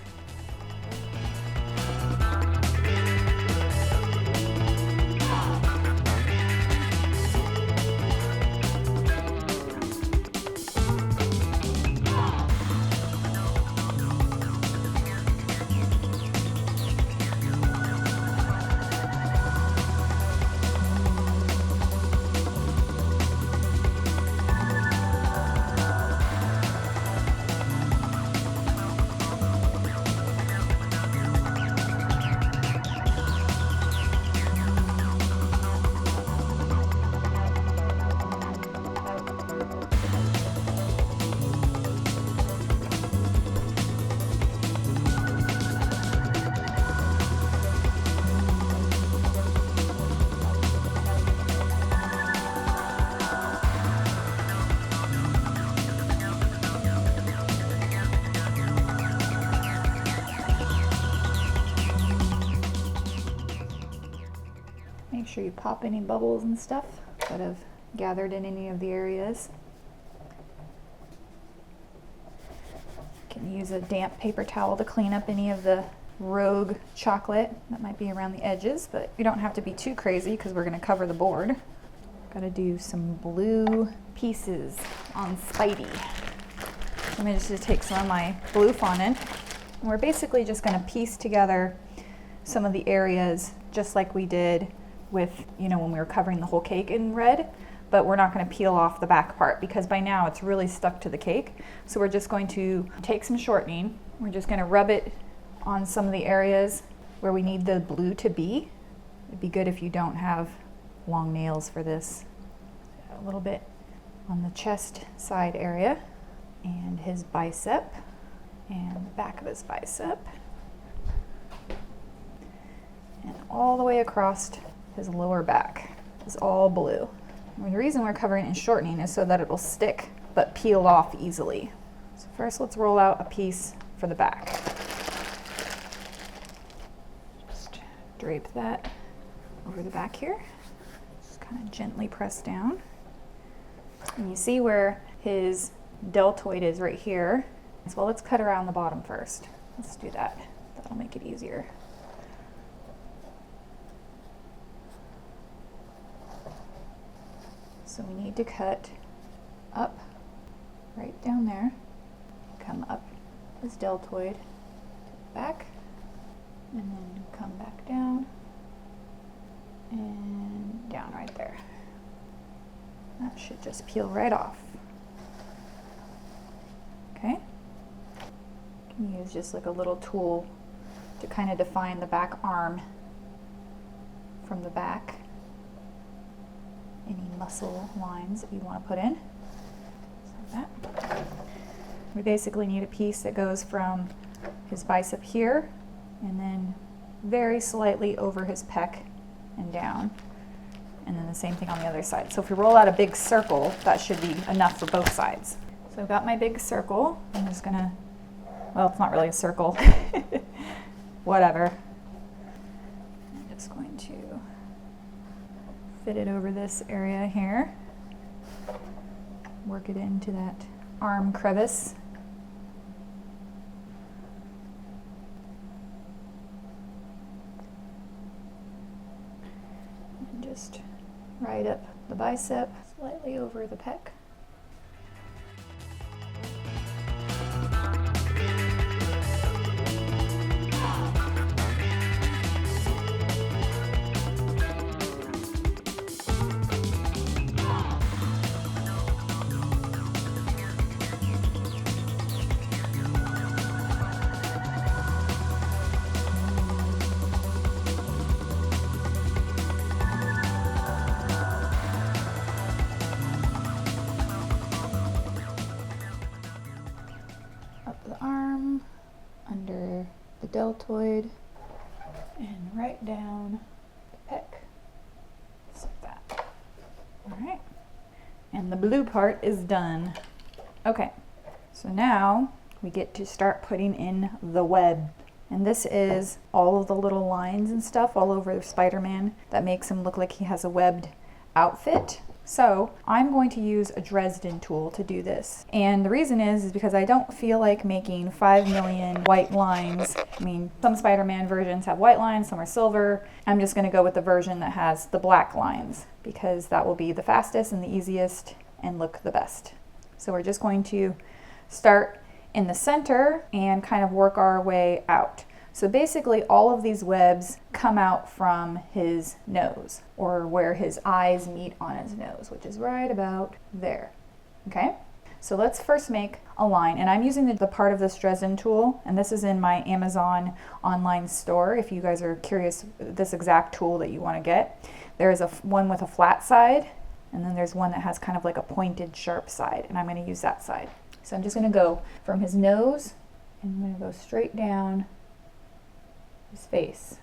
Make sure you pop any bubbles and stuff that have gathered in any of the areas. You can use a damp paper towel to clean up any of the rogue chocolate that might be around the edges, but you don't have to be too crazy because we're going to cover the board. Got to do some blue pieces on Spidey. I'm going to just take some of my blue fondant, and we're basically just going to piece together some of the areas just like we did with, you know, when we were covering the whole cake in red, but we're not going to peel off the back part because by now it's really stuck to the cake. So we're just going to take some shortening. We're just going to rub it on some of the areas where we need the blue to be. It'd be good if you don't have long nails for this. A little bit on the chest side area and his bicep and the back of his bicep and all the way across his lower back is all blue. And the reason we're covering it in shortening is so that it will stick but peel off easily. So first let's roll out a piece for the back. Just drape that over the back here. Just kind of gently press down. And you see where his deltoid is right here. So let's cut around the bottom first. Let's do that. That'll make it easier. So we need to cut up, right down there, come up his deltoid, back, and then come back down, and down right there. That should just peel right off. Okay? You can use just like a little tool to kind of define the back arm from the back. Any muscle lines that you want to put in. Just like that. We basically need a piece that goes from his bicep here and then very slightly over his pec and down. And then the same thing on the other side. So if we roll out a big circle, that should be enough for both sides. So I've got my big circle. I'm just gonna, well, it's not really a circle. Whatever. I'm just going to fit it over this area here. Work it into that arm crevice. And just right up the bicep, slightly over the pec. Up the arm, under the deltoid, and right down the pec. Just like that. All right. And the blue part is done. Okay, so now we get to start putting in the web. And this is all of the little lines and stuff all over Spider-Man that makes him look like he has a webbed outfit. So I'm going to use a Dresden tool to do this. And the reason is because I don't feel like making 5 million white lines. I mean, some Spider-Man versions have white lines, some are silver. I'm just gonna go with the version that has the black lines because that will be the fastest and the easiest and look the best. So we're just going to start in the center and kind of work our way out. So basically all of these webs come out from his nose, or where his eyes meet on his nose, which is right about there. Okay, so let's first make a line, and I'm using the part of this Dresden tool, and this is in my Amazon online store if you guys are curious this exact tool that you want to get. There is one with a flat side, and then there's one that has kind of like a pointed sharp side, and I'm going to use that side. So I'm just going to go from his nose, and I'm going to go straight down his face,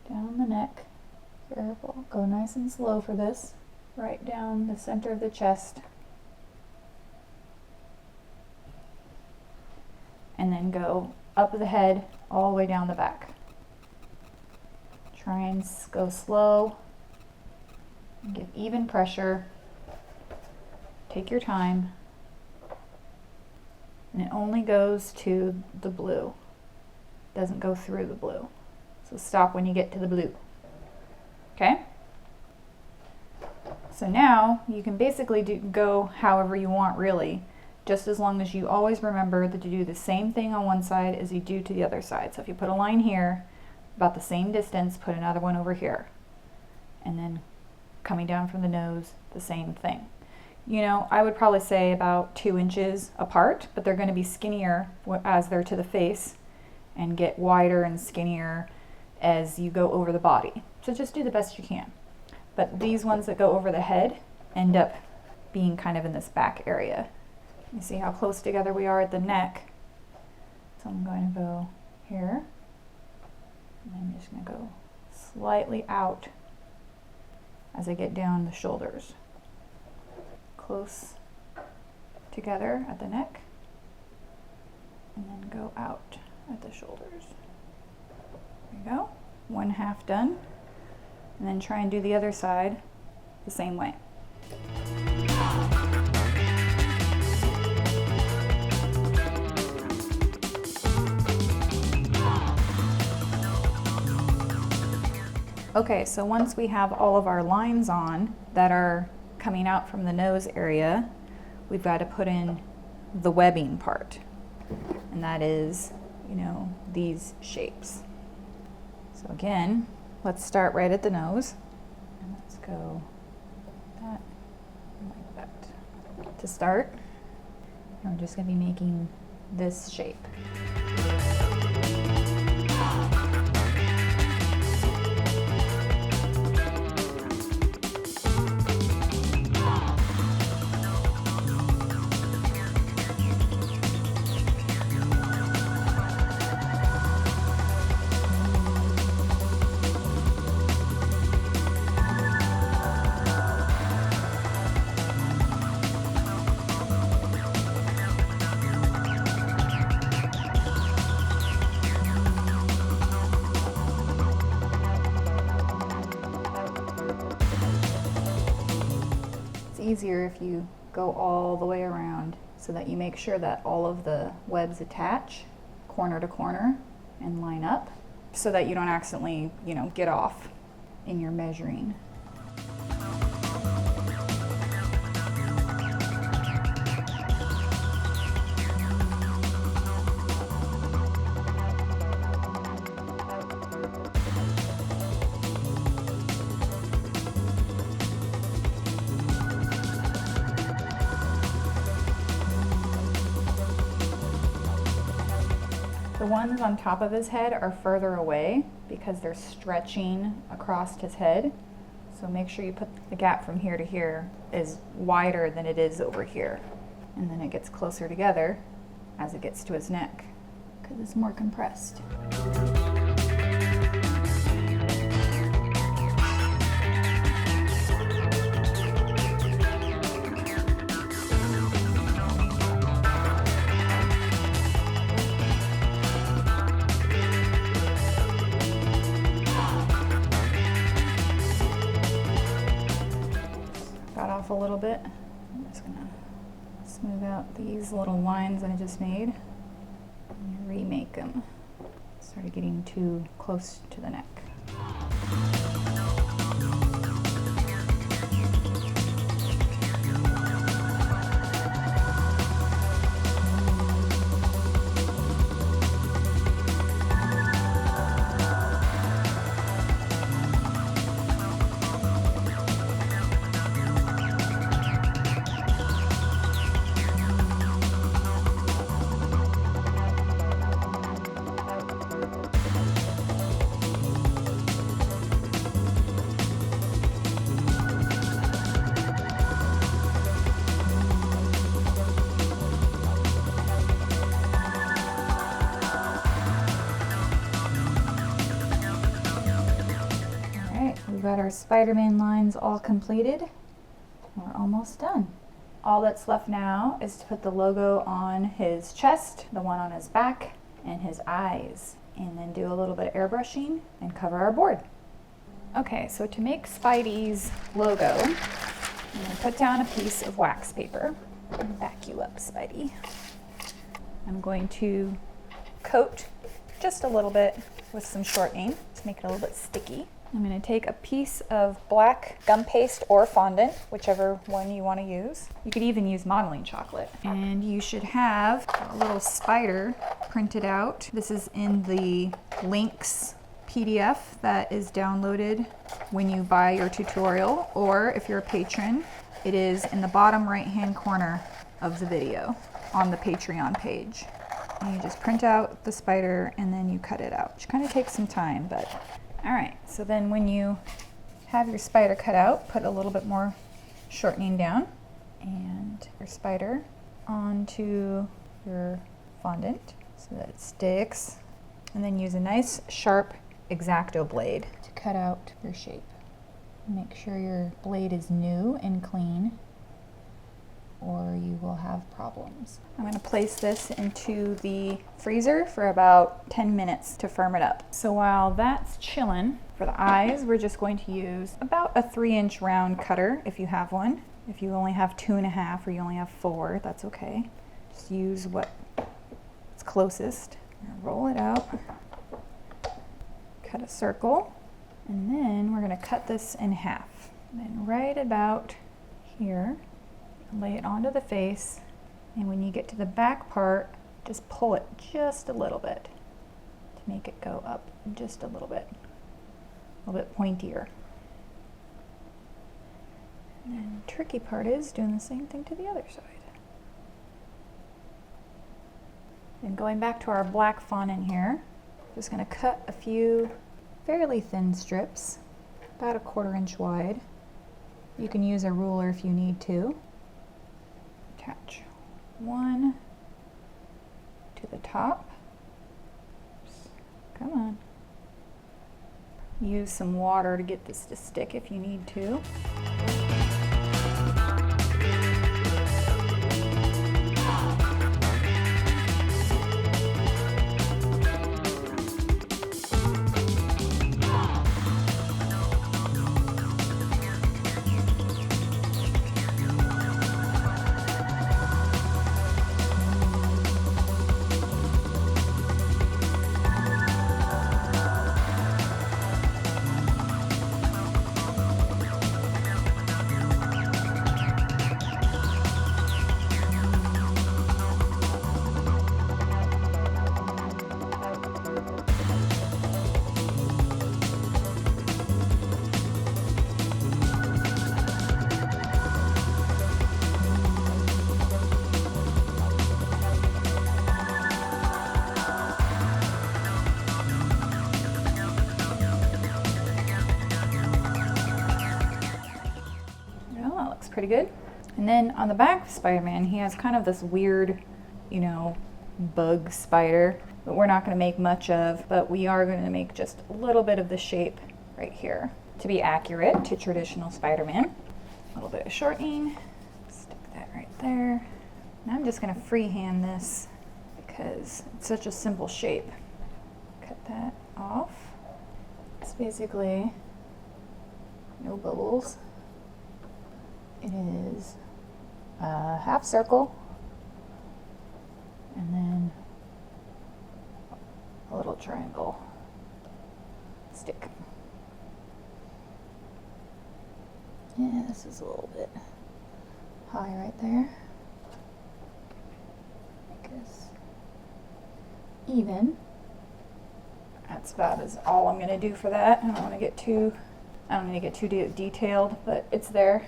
down the neck. Careful, go nice and slow for this. Right down the center of the chest, and then go up the head all the way down the back. Try and go slow and give even pressure. Take your time. And it only goes to the blue. It doesn't go through the blue. So stop when you get to the blue. Okay? So now you can basically go however you want really, just as long as you always remember that to do the same thing on one side as you do to the other side. So if you put a line here, about the same distance, put another one over here. And then coming down from the nose, the same thing. You know, I would probably say about 2 inches apart, but they're going to be skinnier as they're to the face and get wider and skinnier as you go over the body. So just do the best you can. But these ones that go over the head end up being kind of in this back area. You see how close together we are at the neck. So I'm going to go here, and I'm just going to go slightly out as I get down the shoulders. Close together at the neck, and then go out at the shoulders. There you go, 1/2 done. And then try and do the other side the same way. Okay, so once we have all of our lines on that are coming out from the nose area, we've got to put in the webbing part. And that is, you know, these shapes. So again, let's start right at the nose. And let's go that and like that. To start, we're just going to be making this shape. Easier if you go all the way around so that you make sure that all of the webs attach corner to corner and line up so that you don't accidentally, you know, get off in your measuring. The ones on top of his head are further away because they're stretching across his head. So make sure you put the gap from here to here is wider than it is over here. And then it gets closer together as it gets to his neck because it's more compressed. A little bit. I'm just gonna smooth out these little lines that I just made and remake them. Started getting too close to the neck. We've got our Spider-Man lines all completed. We're almost done. All that's left now is to put the logo on his chest, the one on his back, and his eyes, and then do a little bit of airbrushing and cover our board. Okay, so to make Spidey's logo, I'm going to put down a piece of wax paper. And back you up, Spidey. I'm going to coat just a little bit with some shortening to make it a little bit sticky. I'm going to take a piece of black gum paste or fondant, whichever one you want to use. You could even use modeling chocolate. And you should have a little spider printed out. This is in the links PDF that is downloaded when you buy your tutorial, or if you're a patron, it is in the bottom right-hand corner of the video on the Patreon page. And you just print out the spider and then you cut it out, which kind of takes some time, but all right. So then when you have your spider cut out, put a little bit more shortening down and your spider onto your fondant so that it sticks, and then use a nice sharp X-Acto blade to cut out your shape. Make sure your blade is new and clean. or you will have problems. I'm going to place this into the freezer for about 10 minutes to firm it up. So while that's chilling, for the eyes, we're just going to use about a 3-inch round cutter if you have one. If you only have 2.5 or you only have 4, that's okay. Just use what's closest. Roll it out, cut a circle, and then we're going to cut this in half. And then right about here, lay it onto the face, and when you get to the back part, just pull it just a little bit to make it go up just a little bit pointier. And then the tricky part is doing the same thing to the other side. And going back to our black fondant here, just going to cut a few fairly thin strips, about a 1/4 inch wide. You can use a ruler if you need to. Attach one to the top. Oops. Come on. Use some water to get this to stick if you need to. Pretty good. And then on the back of Spider-Man, he has kind of this weird, bug spider that we're not going to make much of, but we are going to make just a little bit of the shape right here to be accurate to traditional Spider-Man. A little bit of shortening, stick that right there. And I'm just going to freehand this because it's such a simple shape. Cut that off. It's basically no bubbles. It is a half circle and then a little triangle stick. Yeah, this is a little bit high right there. Make this even. That's about all I'm going to do for that. I don't want to get too detailed, but it's there.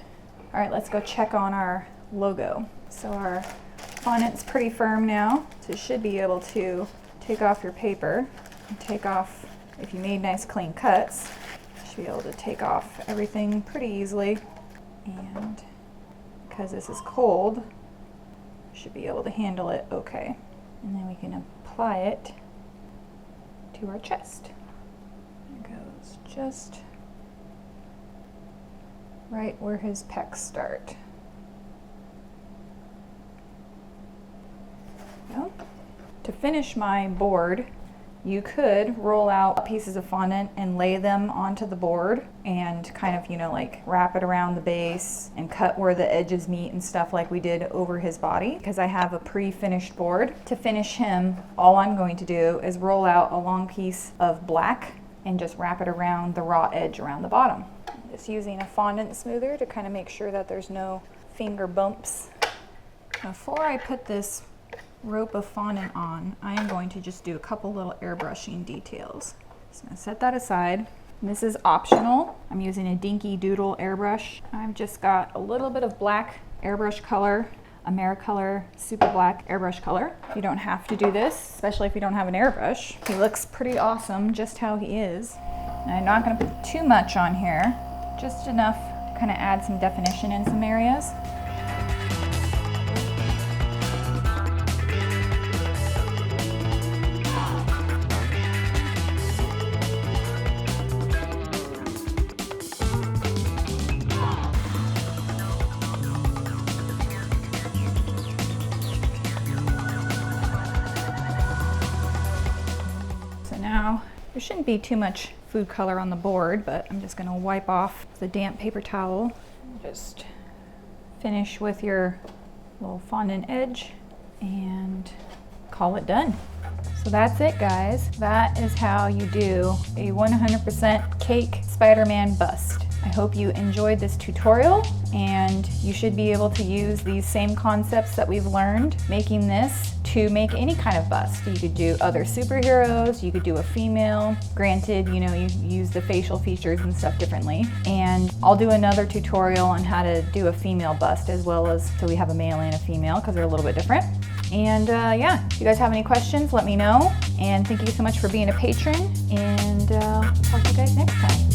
All right, let's go check on our logo. So our fondant's pretty firm now, so you should be able to take off your paper and take off, if you made nice clean cuts, you should be able to take off everything pretty easily. And because this is cold, you should be able to handle it okay. And then we can apply it to our chest. It goes just right where his pecs start. Well, to finish my board, you could roll out pieces of fondant and lay them onto the board and kind of, like wrap it around the base and cut where the edges meet and stuff like we did over his body. Because I have a pre-finished board. To finish him, all I'm going to do is roll out a long piece of black and just wrap it around the raw edge around the bottom. Just using a fondant smoother to kind of make sure that there's no finger bumps. Before I put this rope of fondant on, I am going to just do a couple little airbrushing details. So I'm going to set that aside. And this is optional. I'm using a Dinky Doodle airbrush. I've just got a little bit of black airbrush color, AmeriColor Super Black airbrush color. You don't have to do this, especially if you don't have an airbrush. He looks pretty awesome just how he is. And I'm not going to put too much on here, just enough to kind of add some definition in some areas. shouldn't be too much food color on the board, but I'm just gonna wipe off the damp paper towel. Just finish with your little fondant edge and call it done. So that's it, guys. That is how you do a 100% cake Spider-Man bust. I hope you enjoyed this tutorial, and you should be able to use these same concepts that we've learned making this to make any kind of bust. You could do other superheroes, you could do a female. Granted, you know, you use the facial features and stuff differently. And I'll do another tutorial on how to do a female bust, as well as, so we have a male and a female, because they're a little bit different. And yeah, if you guys have any questions, let me know. And thank you so much for being a patron, and talk to you guys next time.